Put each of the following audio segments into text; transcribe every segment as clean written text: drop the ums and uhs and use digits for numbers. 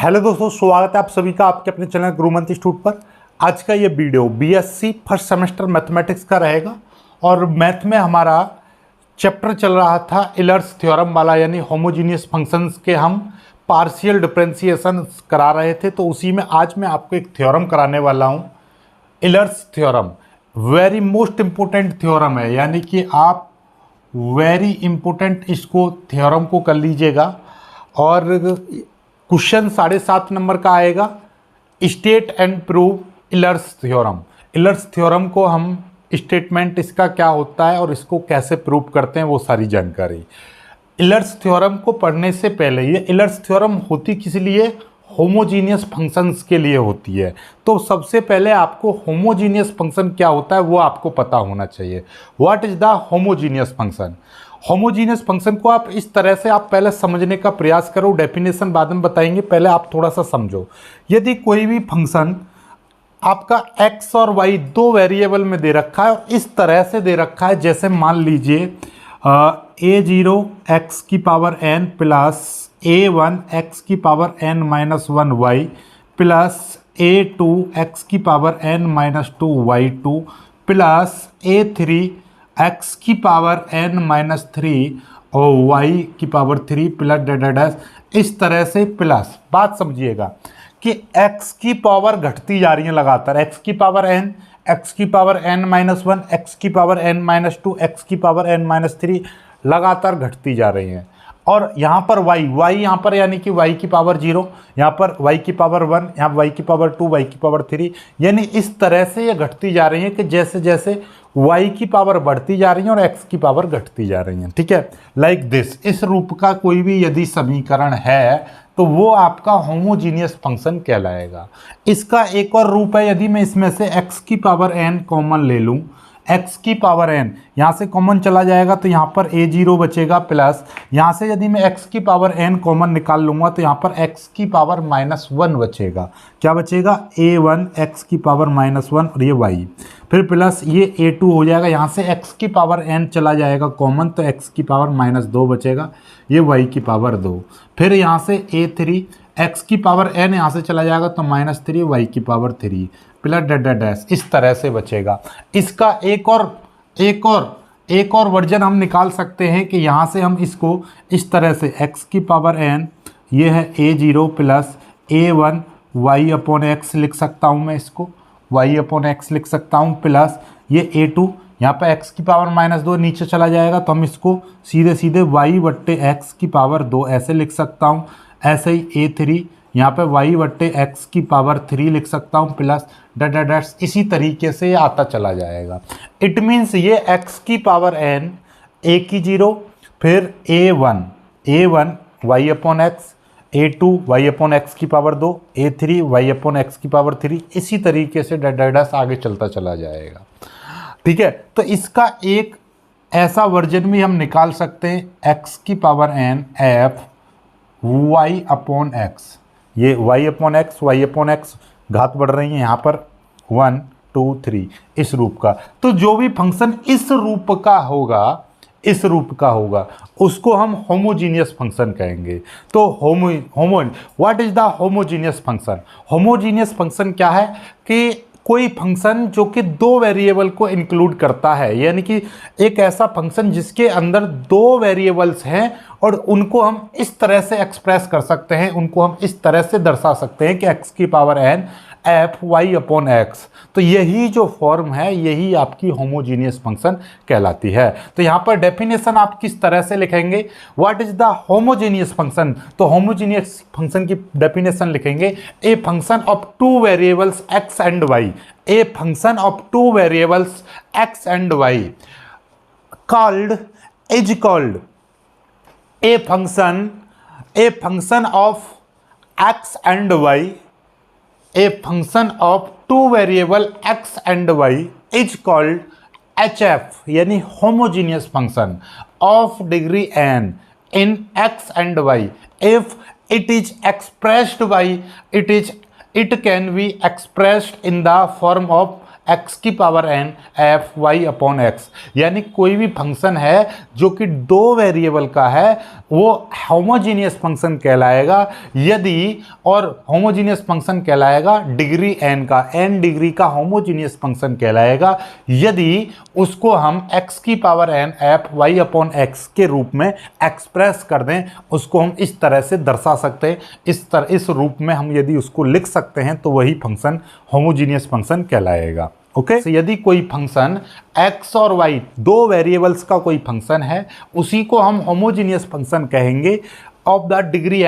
Hello दोस्तों, स्वागत है आप सभी का आपके अपने चैनल गुरुमंत्र इंस्टीट्यूट पर। आज का ये video BSc first semester mathematics का रहेगा और मैथ में हमारा चैप्टर चल रहा था इलर्स थ्योरम वाला, यानी होमोजीनियस फंक्शंस के हम पार्शियल डिफरेंशिएशन करा रहे थे। तो उसी में आज मैं आपको एक थ्योरम कराने वाला हूँ, Euler's theorem. Very most important theorem है, यानी कि आप वेरी इम्पोर्टेंट इसको थ्योरम को कर लीजिएगा। और क्वेश्चन 7.5 नंबर का आएगा, state and prove Euler's theorem. Euler's theorem को हम स्टेटमेंट इसका क्या होता है और इसको कैसे प्रूव करते हैं वो सारी जानकारी। इलर्स थ्योरम को पढ़ने से पहले, ये इलर्स थ्योरम होती किस लिए? होमोजीनियस फंक्शंस के लिए होती है। तो सबसे पहले आपको होमोजीनियस फंक्शन क्या होता है वो आपको पता होना चाहिए। What is the homogeneous function? Homogeneous function को आप इस तरह से आप पहले समझने का प्रयास करो, डेफिनेशन बाद में बताएंगे, पहले आप थोड़ा सा समझो। यदि कोई भी फंक्शन आपका x और y दो वेरिएबल में दे रखा है और इस तरह से दे रखा है, जैसे मान लीजिए a0 x की power n plus a1 x की power n minus 1 y plus a2 x की power n minus 2 y2 plus a3 x की पावर n माइनस 3 और y की पावर 3 प्लस डैश, इस तरह से प्लस। बात समझिएगा कि x की पावर घटती जा रही है लगातार, x की पावर n, x की पावर n माइनस 1, x की पावर n माइनस 2, x की पावर n माइनस 3 लगातार घटती जा रही हैं। और यहाँ पर y यहाँ पर यानी कि y की पावर 0, यहाँ पर y की पावर 1, यहाँ y की पावर 2, y की पावर 3, यानी इस तरह से ये घटती जा रही है कि जैसे जैसे y की पावर बढ़ती जा रही है और x की पावर घटती जा रही है। ठीक है, लाइक दिस। इस रूप का कोई भी यदि समीकरण है तो वो आपका होमोजीनियस फंक्शन कहलाएगा। इसका एक और रूप है, यदि मैं इसमें से x की पावर n कॉमन ले लूँ, x की पावर n यहाँ से कॉमन चला जाएगा तो यहाँ पर a0 बचेगा, प्लस यहाँ से यदि मैं x की पावर n कॉमन निकाल लूँगा तो यहाँ पर x की पावर माइनस 1 बचेगा। क्या बचेगा? a1 x की पावर माइनस 1 और ये y, फिर प्लस ये a2 हो जाएगा। यहाँ से x की पावर n चला जाएगा कॉमन तो x की पावर माइनस 2 बचेगा, ये y की पावर 2। फिर यहाँ से a3 x की पावर n यहाँ से चला जाएगा तो माइनस 3 y की पावर 3 प्लस डैश, इस तरह से बचेगा। इसका एक और वर्जन हम निकाल सकते हैं कि यहाँ से हम इसको इस तरह से x की पावर n, ये है a0 plus a1 y upon x लिख सकता हूँ, मैं इसको y अपॉन x लिख सकता हूँ, प्लस ये a2 यहाँ पे x की पावर माइनस 2 नीचे चला जाएगा तो हम इसको सीधे सीधे y बट्टे x की पावर 2 ऐसे लिख सकता हूँ। ऐसे ही a3 यहाँ पे y बट्टे x की पावर 3 लिख सकता हूँ, प्लस डैश, इसी तरीके से ये आता चला जाएगा। इट मीन्स ये x की पावर n, a की 0, फिर a1 y upon x, a2 y upon x की power 2, a3 y upon x की पावर 3, इसी तरीके से डैश आगे चलता चला जाएगा। ठीक है, तो इसका एक ऐसा वर्जन भी हम निकाल सकते हैं, x की power n f y upon x, ये y अपॉन x घात बढ़ रही है यहाँ पर 1 2 3 इस रूप का। तो जो भी फंक्शन इस रूप का होगा उसको हम होमोजीनियस फंक्शन कहेंगे। तो what is the homogeneous function? Homogeneous function क्या है कि कोई फंक्शन जो कि दो वेरिएबल को इंक्लूड करता है, यानी कि एक ऐसा फंक्शन जिसके अंदर दो वेरिएबल्स हैं और उनको हम इस तरह से एक्सप्रेस कर सकते हैं, उनको हम इस तरह से दर्शा सकते हैं कि x की power n f y upon x। तो यही जो फॉर्म है यही आपकी होमोजीनियस फंक्शन कहलाती है। तो यहाँ पर डेफिनेशन आप किस तरह से लिखेंगे? What is the homogeneous function? तो होमोजीनियस फंक्शन की डेफिनेशन लिखेंगे, a function of two variables x and y, a function of two variables x and y is called a function of x and y, a function of two variable x and y is called HF, यानी homogeneous function of degree n in x and y if it is expressed by it can be expressed in the form of x की power n f y upon x, यानी कोई भी function है जो कि दो variable का है वो होमोजीनियस फंक्शन कहलाएगा यदि, और होमोजीनियस फंक्शन कहलाएगा डिग्री n का, n डिग्री का होमोजीनियस फंक्शन कहलाएगा यदि उसको हम x की power n f y upon x के रूप में एक्सप्रेस कर दें। उसको हम इस तरह से दर्शा सकते हैं, इस रूप में हम यदि उसको लिख सकते हैं तो वही फंक्शन होमोजीनियस फंक्शन कहलाएगा। ओके तो यदि कोई फंक्शन x और y दो वेरिएबल्स का कोई फंक्शन है, उसी को हम होमोजीनियस फंक्शन कहेंगे ऑफ द डिग्री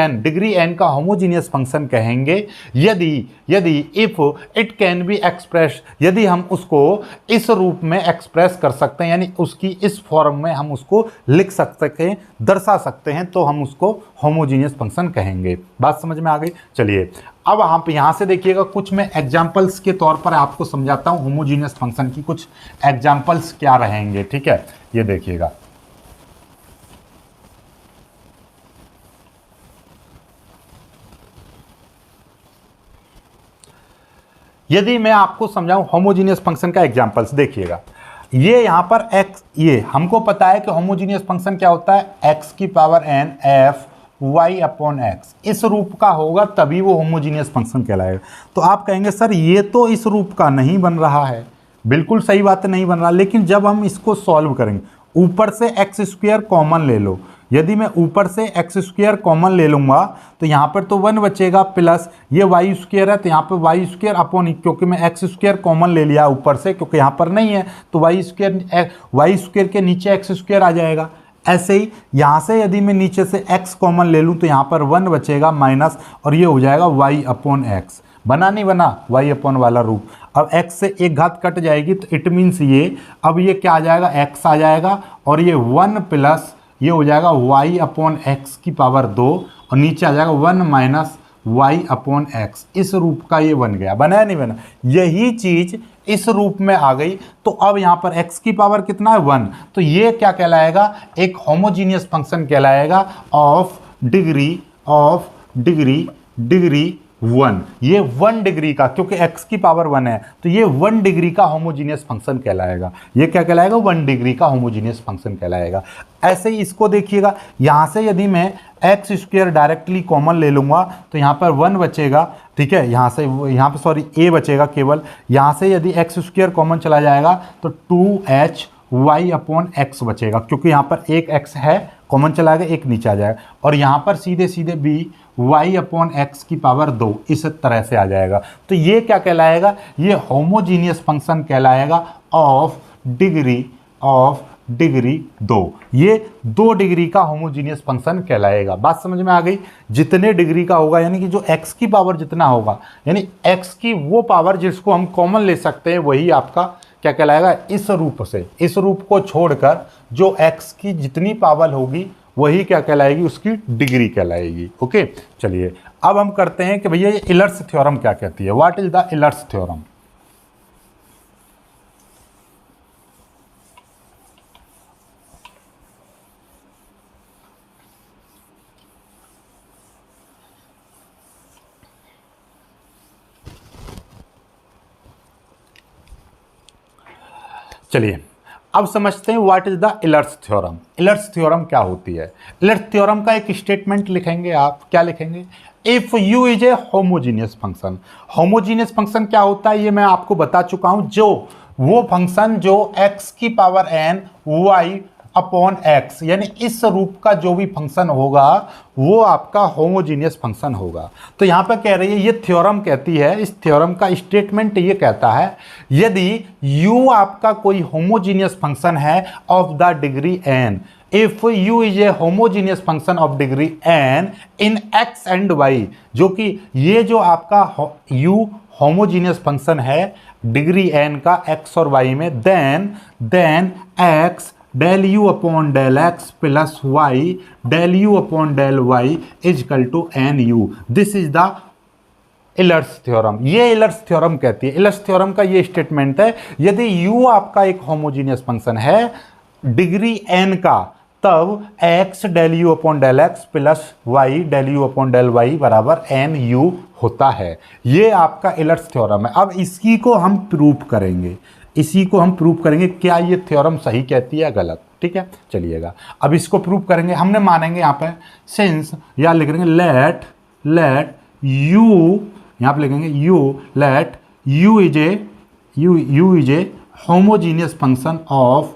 n का होमोजीनियस फंक्शन कहेंगे यदि if it can be express, यदि हम उसको इस रूप में एक्सप्रेस कर सकते हैं, यानी उसकी इस फॉर्म में हम उसको लिख सकते हैं, दर्शा सकते हैं, तो हम उसको होमोजीनियस फंक्शन कहेंगे। बात समझ में आ गई? चलिए अब आप यहाँ से देखिएगा, कुछ मैं एग्जाम्पल्स के तौर पर आपको समझाता हूँ होमोजीनियस फंक्शन की कुछ एग्जाम्पल्स क्या रहेंगे। ठीक है, ये देखिएगा। यदि मैं आपको समझाऊं होमोजीनियस फंक्शन का एग्जांपल्स, देखिएगा ये यहाँ पर x, ये हमको पता है कि होमोजीनियस फंक्शन क्या होता है, x की power n f y upon x, इस रूप का होगा तभी वो होमोजीनियस फंक्शन कहलाएगा। तो आप कहेंगे सर ये तो इस रूप का नहीं बन रहा है, बिल्कुल सही बात है, नहीं बन रहा, लेकिन जब हम इसको सॉल्व करेंगे, ऊपर से एक्स स्क्वायर कॉमन ले लो, यदि मैं ऊपर से एक्स स्क्वायर कॉमन ले लूँगा तो यहाँ पर तो 1 बचेगा, प्लस ये वाई स्क्वायर है तो यहाँ पर वाई स्क्वायर अपॉन, क्योंकि मैं एक्स स्क्वायर कॉमन ले लिया ऊपर से, क्योंकि यहाँ पर नहीं है तो वाई स्क्वायर के नीचे एक्स स्क्वायर आ जाएगा। ऐसे ही यहाँ से यदि मैं नीचे से x कॉमन ले लूँ तो यहाँ पर 1 बचेगा माइनस, और ये हो जाएगा y अपॉन एक्स। बना नहीं बना y अपॉन वाला रूप। अब x से एक घात कट जाएगी तो इट मीन्स ये, अब ये क्या आ जाएगा, x आ जाएगा, और ये 1 प्लस ये हो जाएगा y अपॉन एक्स की पावर 2, और नीचे आ जाएगा 1 माइनस y अपॉन एक्स। इस रूप का ये बन गया, बना है नहीं बना? यही चीज़ इस रूप में आ गई, तो अब यहाँ पर x की पावर कितना है, 1, तो ये क्या कहलाएगा, एक होमोजीनियस फंक्शन कहलाएगा ऑफ डिग्री 1। ये 1 डिग्री का, क्योंकि x की पावर 1 है तो ये 1 डिग्री का होमोजीनियस फंक्शन कहलाएगा। ये क्या कहलाएगा, 1 डिग्री का होमोजीनियस फंक्शन कहलाएगा। ऐसे ही इसको देखिएगा, यहाँ से यदि मैं एक्स स्क्वायर डायरेक्टली कॉमन ले लूँगा तो यहाँ पर 1 बचेगा, ठीक है, यहाँ पर सॉरी a बचेगा केवल। यहाँ से यदि एक्स स्क्वायर कॉमन चला जाएगा तो 2h y अपॉन एक्स बचेगा, क्योंकि यहाँ पर एक x है कॉमन चला गया, एक नीचे आ जाएगा, और यहाँ पर सीधे b y अपॉन एक्स की पावर 2 इस तरह से आ जाएगा। तो ये क्या कहलाएगा, ये होमोजीनियस फंक्शन कहलाएगा ऑफ डिग्री 2। ये 2 डिग्री का होमोजीनियस फंक्शन कहलाएगा। बात समझ में आ गई? जितने डिग्री का होगा, यानी कि जो x की पावर जितना होगा, यानी x की वो पावर जिसको हम कॉमन ले सकते हैं, वही आपका क्या कहलाएगा, इस रूप से, इस रूप को छोड़कर जो x की जितनी पावर होगी वही क्या कहलाएगी, उसकी डिग्री कहलाएगी। ओके, चलिए अब हम करते हैं कि भैया ये इलर्स थ्योरम क्या कहती है। What is the Euler's theorem? चलिए अब समझते हैं what is the Euler's theorem. Euler's theorem क्या होती है? इलर्स थ्योरम का एक स्टेटमेंट लिखेंगे आप, क्या लिखेंगे, if u is a homogeneous function. Homogeneous function क्या होता है ये मैं आपको बता चुका हूं, जो वो फंक्शन जो x की power n y upon x, यानी इस रूप का जो भी फंक्शन होगा वो आपका होमोजीनियस फंक्शन होगा। तो यहाँ पर कह रही है, ये थ्योरम कहती है, इस थ्योरम का स्टेटमेंट ये कहता है, यदि u आपका कोई होमोजीनियस फंक्शन है of the degree n, if u is a homogeneous function of degree n in x and y, जो कि ये जो आपका u होमोजीनियस फंक्शन है डिग्री n का x और y में, then x del u upon del x plus y del u upon del y is equal to n u. This is the Euler's theorem. ये इलर्स थ्योरम कहती है। इलर्स theorem का ये statement है, यदि u आपका एक होमोजीनियस फंक्शन है डिग्री n का, तब x del u upon del x plus y del u upon del y बराबर एन यू होता है। ये आपका इलर्स थ्योरम है। अब इसी को हम प्रूव करेंगे, क्या ये थ्योरम सही कहती है या गलत। ठीक है, चलिएगा अब इसको प्रूव करेंगे। हमने मानेंगे यहाँ पे सिंस, या लिख देंगे लेट यू, यहाँ पे लिखेंगे you, let you is a homogeneous function of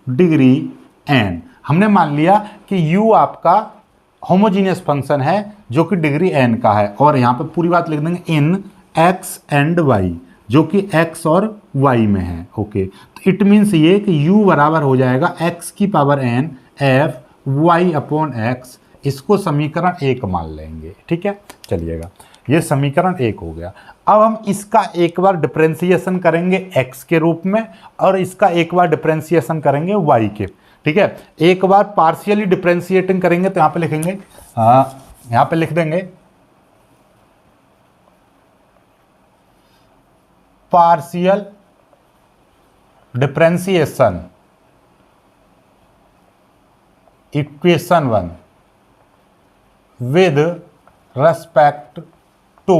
degree n। हमने मान लिया कि u आपका होमोजीनियस फंक्शन है जो कि डिग्री n का है, और यहाँ पे पूरी बात लिख देंगे इन x एंड y, जो कि x और y में है। ओके, तो इट मीन्स ये कि u बराबर हो जाएगा x की power n f y upon x। इसको समीकरण 1 मान लेंगे, ठीक है, चलिएगा ये समीकरण 1 हो गया। अब हम इसका एक बार डिफरेंशिएशन करेंगे x के रूप में, और इसका एक बार डिफरेंशिएशन करेंगे y के, ठीक है। एक बार पार्शियली डिफरेंशिएटिंग करेंगे तो यहाँ पे लिखेंगे, यहाँ पे लिख देंगे partial differentiation equation 1 with respect to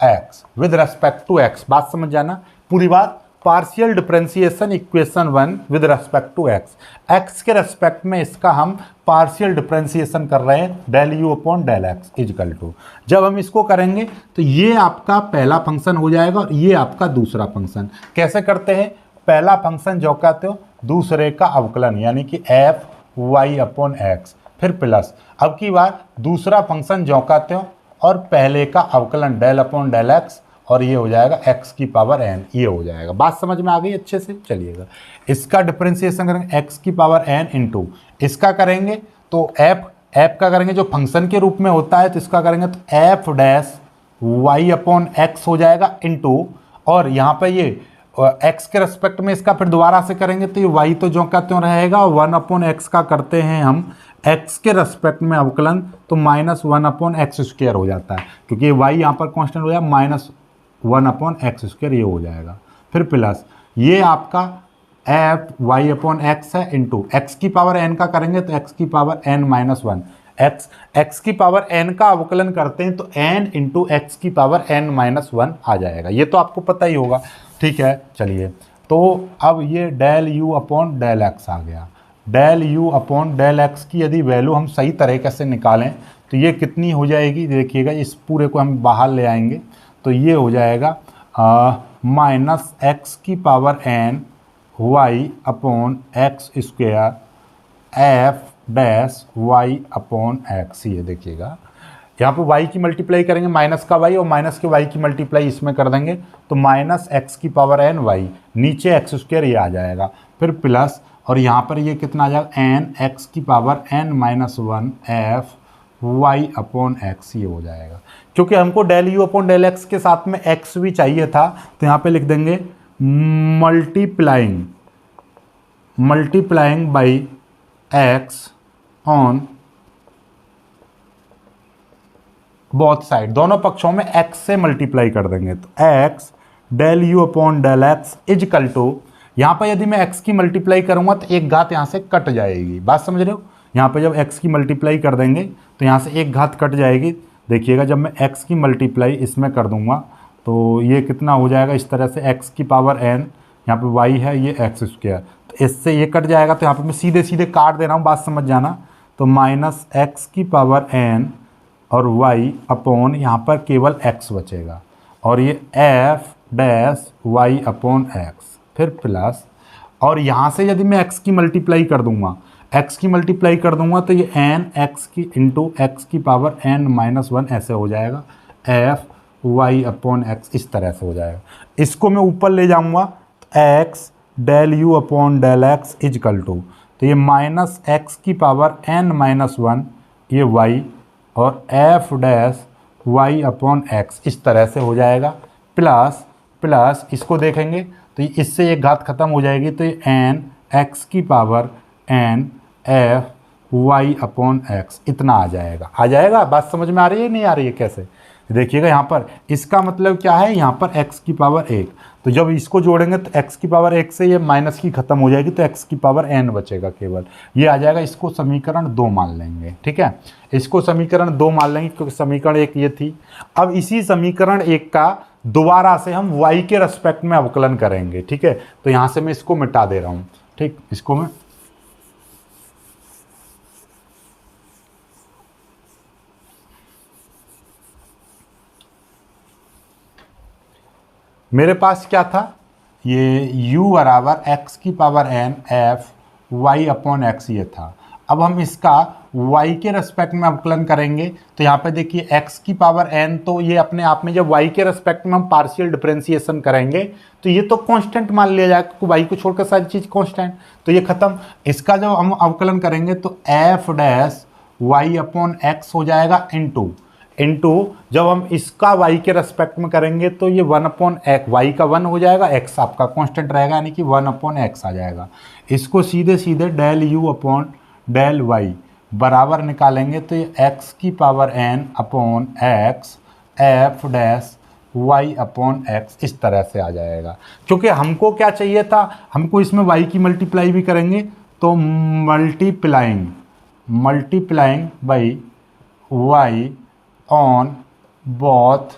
x, with respect to x। बात समझ जाना पूरी बात। Partial differentiation equation 1 with respect to x के रेस्पेक्ट में इसका हम पार्शियल डिफरेंशिएशन कर रहे हैं, del u upon del x is equal to. जब हम इसको करेंगे तो ये आपका पहला फंक्शन हो जाएगा और ये आपका दूसरा फंक्शन। कैसे करते हैं, पहला फंक्शन जो कहते हो, दूसरे का अवकलन यानी कि एफ वाई अपॉन एक्स, फिर प्लस अब की बार दूसरा फंक्शन जो कहते हो और पहले का अवकलन डेल अपॉन डेल एक्स, और ये हो जाएगा x की पावर n, ये हो जाएगा। बात समझ में आ गई अच्छे से, चलिएगा इसका डिफरेंशिएशन करेंगे x की पावर n इंटू इसका करेंगे तो f का करेंगे जो फंक्शन के रूप में होता है, तो इसका करेंगे तो f dash y upon x हो जाएगा इंटू, और यहाँ पे ये x के रेस्पेक्ट में इसका फिर दोबारा से करेंगे तो ये y तो जो कहते हो रहेगा, 1 अपॉन x का करते हैं हम x के रेस्पेक्ट में अवकलन, तो माइनस 1 अपॉन एक्स स्क्वायर हो जाता है, क्योंकि y यहाँ पर कांस्टेंट हो जाएगा, माइनस 1 अपॉन एक्स स्क्वायर ये हो जाएगा, फिर प्लस ये आपका एफ वाई अपॉन एक्स है इंटू एक्स की पावर n का करेंगे तो x की पावर n माइनस 1, एक्स की पावर n का अवकलन करते हैं तो n इंटू एक्स की पावर n माइनस 1 आ जाएगा। ये तो आपको पता ही होगा, ठीक है। चलिए तो अब ये del u upon del x आ गया। Del u upon del x की यदि वैल्यू हम सही तरीके से निकालें तो ये कितनी हो जाएगी, देखिएगा इस पूरे को हम बाहर ले आएंगे तो ये हो जाएगा माइनस एक्स की power n y upon x square f dash y upon x. ये देखिएगा यहाँ पे y की मल्टीप्लाई करेंगे माइनस का y, और माइनस के y की मल्टीप्लाई इसमें कर देंगे तो माइनस एक्स की पावर n वाई, नीचे एक्स स्क्वायर ये आ जाएगा, फिर प्लस, और यहाँ पर ये कितना आ जाएगा n एक्स की power n minus 1 f y upon x, ये हो जाएगा। क्योंकि हमको del u upon del x के साथ में x भी चाहिए था तो यहाँ पे लिख देंगे multiplying by x on both side, दोनों पक्षों में x से मल्टीप्लाई कर देंगे तो x del u upon del x is equal to, यहाँ पर यदि मैं x की मल्टीप्लाई करूँगा तो एक घात यहाँ से कट जाएगी। बात समझ रहे हो, यहाँ पे जब x की मल्टीप्लाई कर देंगे तो यहाँ से एक घात कट जाएगी। देखिएगा जब मैं x की मल्टीप्लाई इसमें कर दूंगा तो ये कितना हो जाएगा, इस तरह से x की पावर n, यहाँ पे y है ये एक्स स्क्वायर, तो इससे ये कट जाएगा, तो यहाँ पे मैं सीधे सीधे काट दे रहा हूँ, बात समझ जाना। तो माइनस एक्स की पावर n और y अपॉन यहाँ पर केवल x बचेगा, और ये f dash y upon x, फिर प्लस, और यहाँ से यदि मैं x की मल्टीप्लाई कर दूंगा तो ये n x की इंटू एक्स की पावर n माइनस 1 ऐसे हो जाएगा, f y अपॉन एक्स इस तरह से हो जाएगा। इसको मैं ऊपर ले जाऊंगा तो x del u upon del x is equal to, तो ये माइनस एक्स की पावर n माइनस 1 ये y, और f dash y upon x इस तरह से हो जाएगा, प्लस इसको देखेंगे तो इससे एक घात खत्म हो जाएगी, तो ये n x की power n f y upon x इतना आ जाएगा। बात समझ में आ रही है नहीं आ रही है, कैसे देखिएगा यहाँ पर इसका मतलब क्या है, यहाँ पर x की पावर 1, तो जब इसको जोड़ेंगे तो x की पावर 1 से ये माइनस की खत्म हो जाएगी, तो x की पावर n बचेगा केवल, ये आ जाएगा। इसको समीकरण 2 मान लेंगे, ठीक है, इसको समीकरण 2 मान लेंगे क्योंकि समीकरण 1 ये थी। अब इसी समीकरण 1 का दोबारा से हम y के रेस्पेक्ट में अवकलन करेंगे, ठीक है। तो यहाँ से मैं इसको मिटा दे रहा हूँ, ठीक, इसको मैं मेरे पास क्या था, ये u बराबर x की power n f y upon x ये था। अब हम इसका y के रेस्पेक्ट में अवकलन करेंगे तो यहाँ पे देखिए x की पावर n, तो ये अपने आप में जब y के रेस्पेक्ट में हम पार्शियल डिफरेंशिएशन करेंगे तो ये तो कांस्टेंट मान लिया जाएगा क्योंकि y को छोड़कर सारी चीज़ कांस्टेंट, तो ये खत्म। इसका जब हम अवकलन करेंगे तो f dash y upon x हो जाएगा इंटू जब हम इसका y के रेस्पेक्ट में करेंगे तो ये 1 अपॉन एक्स, वाई का 1 हो जाएगा, x आपका कांस्टेंट रहेगा यानी कि 1 अपॉन एक्स आ जाएगा। इसको सीधे सीधे del u upon del y बराबर निकालेंगे तो ये x की power n upon x f dash y upon x इस तरह से आ जाएगा। क्योंकि हमको क्या चाहिए था, हमको इसमें y की मल्टीप्लाई भी करेंगे तो multiplying by y on both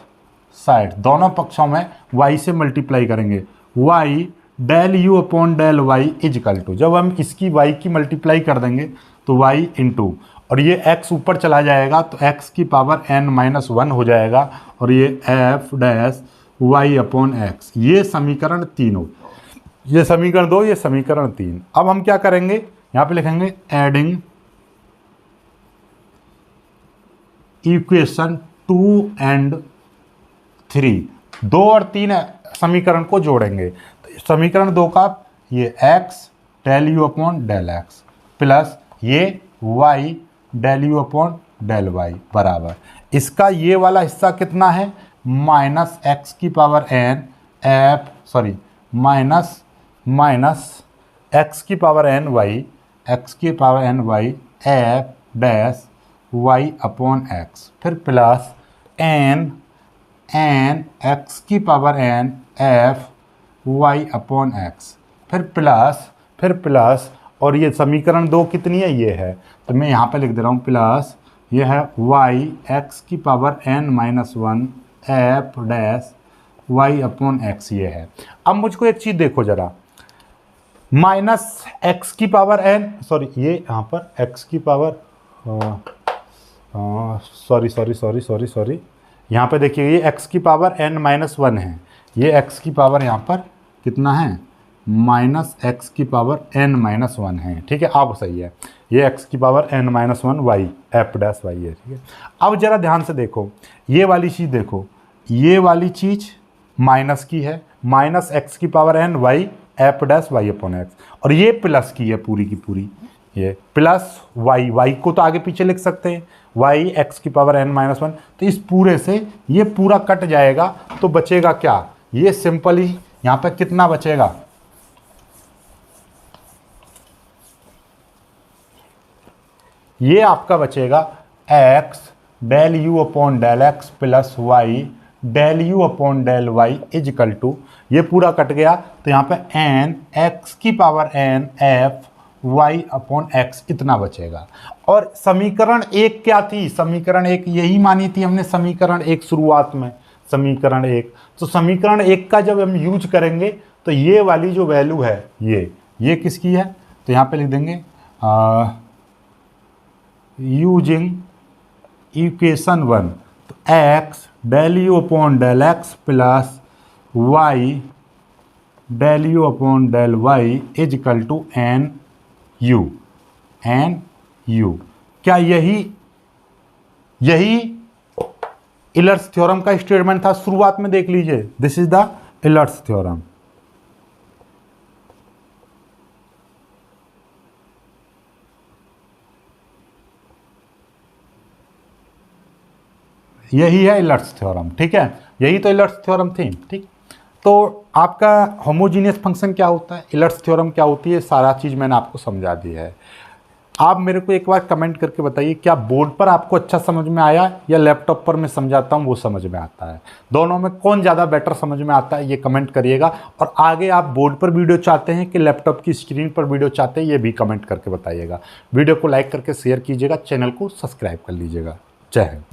side, दोनों पक्षों में y से मल्टीप्लाई करेंगे। y del u upon del y is equal to, जब हम इसकी y की मल्टीप्लाई कर देंगे तो y इंटू, और ये x ऊपर चला जाएगा तो x की पावर n माइनस 1 हो जाएगा और ये f dash y upon x, ये समीकरण 3 हो, ये समीकरण 2, ये समीकरण 3। अब हम क्या करेंगे, यहाँ पे लिखेंगे एडिंग इक्वेशन 2 एंड 3, 2 और 3 समीकरण को जोड़ेंगे तो समीकरण 2 का ये x del u upon del x plus ये y del u upon del y बराबर, इसका ये वाला हिस्सा कितना है, माइनस एक्स की power n f sorry minus x की पावर n y, एक्स की power n y f dash y upon x, फिर प्लस एन एक्स की power n f y upon x, फिर प्लस और ये समीकरण 2 कितनी है, ये है, तो मैं यहाँ पे लिख दे रहा हूँ प्लस, ये है y एक्स की power n minus 1 F dash y upon x, ये है। अब मुझको एक चीज़ देखो ज़रा, माइनस एक्स की पावर n सॉरी ये यहाँ पर x की पावर सॉरी यहाँ पे देखिए ये x की पावर n माइनस 1 है, ये x की पावर यहाँ पर कितना है, माइनस एक्स की पावर n माइनस 1 है, ठीक है, अब सही है, ये x की power n minus 1 y f dash y है, ठीक है। अब जरा ध्यान से देखो, ये वाली चीज़ देखो, ये वाली चीज़ माइनस की है, माइनस एक्स की power n y f dash y upon x, और ये प्लस की है पूरी की पूरी, ये प्लस y को तो आगे पीछे लिख सकते हैं, y एक्स की पावर n माइनस 1, तो इस पूरे से ये पूरा कट जाएगा तो बचेगा क्या, ये सिंपल ही यहाँ पे कितना बचेगा, ये आपका बचेगा x del u upon del x plus y del u upon del y is equal to, ये पूरा कट गया तो यहाँ पे n x की power n f y upon x इतना बचेगा। और समीकरण 1 क्या थी, समीकरण 1 यही मानी थी हमने, समीकरण 1 शुरुआत में, समीकरण 1, तो समीकरण 1 का जब हम यूज करेंगे तो ये वाली जो वैल्यू है ये किसकी है, तो यहाँ पे लिख देंगे यूजिंग इक्वेशन 1, तो x del u upon del x plus y del u upon del y is equal to n u, क्या यही इलर्स थ्योरम का स्टेटमेंट था, शुरुआत में देख लीजिए, this is the Euler's theorem. यही है इलर्स थ्योरम, ठीक है, यही तो इलर्स थ्योरम थी, ठीक। तो आपका होमोजीनियस फंक्शन क्या होता है, इलर्स थ्योरम क्या होती है, सारा चीज़ मैंने आपको समझा दी है। आप मेरे को एक बार कमेंट करके बताइए क्या बोर्ड पर आपको अच्छा समझ में आया या लैपटॉप पर मैं समझाता हूँ वो समझ में आता है, दोनों में कौन ज़्यादा बेटर समझ में आता है, ये कमेंट करिएगा। और आगे आप बोर्ड पर वीडियो चाहते हैं कि लैपटॉप की स्क्रीन पर वीडियो चाहते हैं, ये भी कमेंट करके बताइएगा। वीडियो को लाइक करके शेयर कीजिएगा, चैनल को सब्सक्राइब कर लीजिएगा। जय हिंद।